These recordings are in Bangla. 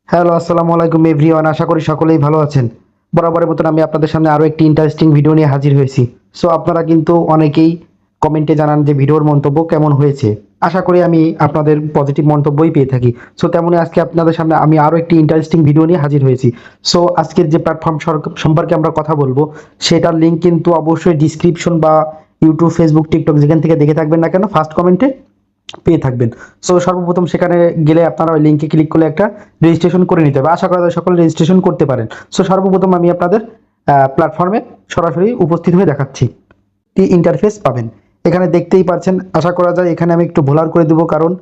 হ্যালো, আসসালামু আলাইকুম এভরিওয়ান। আশা করি সকলেই ভালো আছেন। বরাবরের মতন আমি আপনাদের সামনে আরো একটি ইন্টারেস্টিং ভিডিও নিয়ে হাজির হয়েছি। সো আপনারা কিন্তু অনেকেই কমেন্টে জানান যে ভিডিওর মন্তব্য কেমন হয়েছে। আশা করি আমি আপনাদের পজিটিভ মন্তব্যই পেয়ে থাকি। সো তেমনি আজকে আপনাদের সামনে আমি আরো একটি ইন্টারেস্টিং ভিডিও নিয়ে হাজির হয়েছি। সো আজকের যে প্ল্যাটফর্ম সম্পর্কে আমরা কথা বলবো, সেটার লিঙ্ক কিন্তু অবশ্যই ডিসক্রিপশন বা ইউটিউব, ফেসবুক, টিকটক যেখান থেকে দেখে থাকবেন না কেন, ফার্স্ট কমেন্টে পেয়ে থাকবেন। সো সর্বপ্রথম সেখানে গেলে আপনারা ওই লিঙ্কে ক্লিক করলে একটা রেজিস্ট্রেশন করে নিতে হবে। আশা করা যায় সকলে রেজিস্ট্রেশন করতে পারেন। সো সর্বপ্রথম আমি আপনাদের প্ল্যাটফর্মে সরাসরি উপস্থিত হয়ে দেখাচ্ছি। কি ইন্টারফেস পাবেন এখানে দেখতেই পাচ্ছেন। আশা করা যায় এখানে আমি একটু ভোলার করে দেবো, কারণ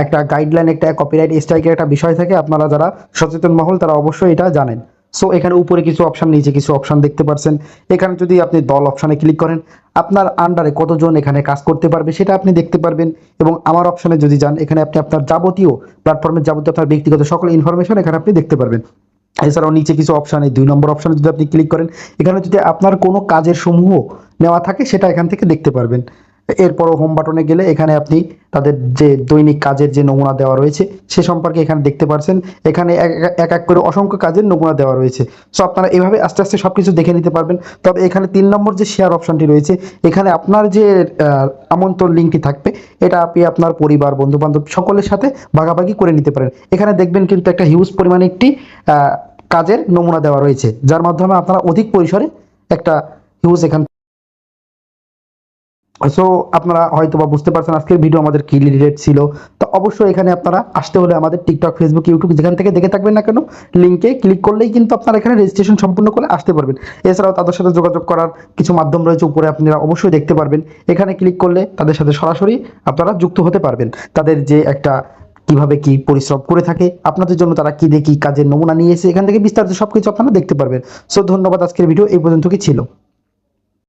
একটা গাইডলাইন, একটা কপিরাইট স্ট্রাইকের একটা বিষয় থাকে। আপনারা যারা সচেতন মহল তারা অবশ্যই এটা জানেন। সো এখানে উপরে কিছু অপশন, নিচে কিছু অপশন দেখতে পাচ্ছেন। এখানে যদি আপনি দল অপশনে ক্লিক করেন, আপনার আন্ডারে কতজন এখানে কাজ করতে পারবে সেটা আপনি দেখতে পারবেন। এবং আমার অপশনে যদি যান, এখানে আপনি আপনার যাবতীয় প্ল্যাটফর্মের যাবতীয় আপনার ব্যক্তিগত সকল ইনফরমেশন এখানে আপনি দেখতে পারবেন। এছাড়াও নিচে কিছু অপশন, এই 2 নম্বর অপশনে যদি আপনি ক্লিক করেন, এখানে যদি আপনার কোনো কাজের সমূহ নেওয়া থাকে সেটা এখান থেকে দেখতে পারবেন। এরপরও হোম বাটনে গেলে এখানে আপনি তাদের যে দৈনিক কাজের যে নমুনা দেওয়া রয়েছে সে সম্পর্কে এখানে দেখতে পারছেন। এখানে এক এক করে অসংখ্য কাজের নমুনা দেওয়া রয়েছে। সো আপনারা এভাবে আস্তে আস্তে সবকিছু দেখে নিতে পারবেন। তবে এখানে 3 নম্বর যে শেয়ার অপশনটি রয়েছে, এখানে আপনার যে আমন্ত্রণ লিঙ্কটি থাকবে, এটা আপনি আপনার পরিবার, বন্ধু বান্ধব সকলের সাথে ভাগাভাগি করে নিতে পারেন। এখানে দেখবেন কিন্তু একটা হিউজ পরিমাণে একটি কাজের নমুনা দেওয়া রয়েছে, যার মাধ্যমে আপনারা অধিক পরিসরে একটা হিউজ এখান। সো আপনারা হয়তো বা বুঝতে পারছেন আজকের ভিডিও আমাদের কি রিলেটেড ছিল। তো অবশ্যই এখানে আপনারা আসতে হলে আমাদের টিকটক, ফেসবুক, ইউটিউব যেখান থেকে দেখে থাকবেন না কেন, লিঙ্কে ক্লিক করলেই কিন্তু আপনারা এখানে রেজিস্ট্রেশন সম্পূর্ণ করে আসতে পারবেন। এছাড়াও তাদের সাথে যোগাযোগ করার কিছু মাধ্যম রয়েছে, উপরে আপনারা অবশ্যই দেখতে পারবেন। এখানে ক্লিক করলে তাদের সাথে সরাসরি আপনারা যুক্ত হতে পারবেন। তাদের যে একটা কিভাবে কি পরিশ্রম করে থাকে, আপনাদের জন্য তারা কি দেখি কাজের নমুনা নিয়ে এসে এখান থেকে বিস্তারিত সবকিছু আপনারা দেখতে পারবেন। সো ধন্যবাদ, আজকের ভিডিও এই পর্যন্ত কি ছিল।